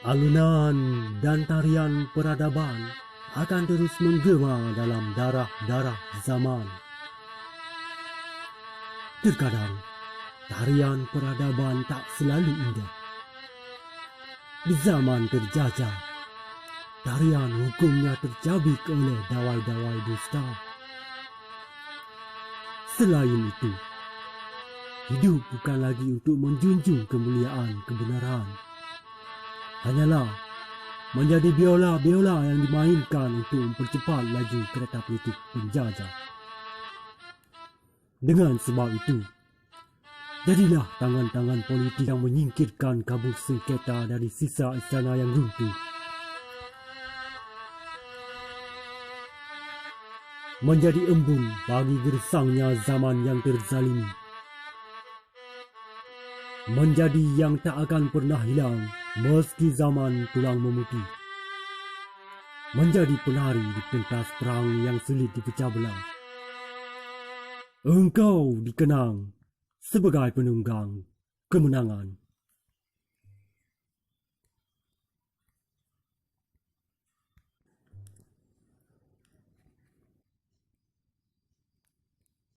Alunan dan tarian peradaban akan terus menggema dalam darah-darah zaman. Terkadang, tarian peradaban tak selalu indah. Di zaman terjajah, tarian hukumnya tercabik oleh dawai-dawai dusta. Selain itu, hidup bukan lagi untuk menjunjung kemuliaan kebenaran. Hanyalah menjadi biola-biola yang dimainkan untuk mempercepat laju kereta politik penjajah. Dengan sebab itu, jadilah tangan-tangan politik yang menyingkirkan kabut sengketa dari sisa istana yang runtuh. Menjadi embun bagi gersangnya zaman yang terzalimi. Menjadi yang tak akan pernah hilang meski zaman tulang memutih. Menjadi penari di pentas perang yang sulit dipecah belah. Engkau dikenang sebagai penunggang kemenangan.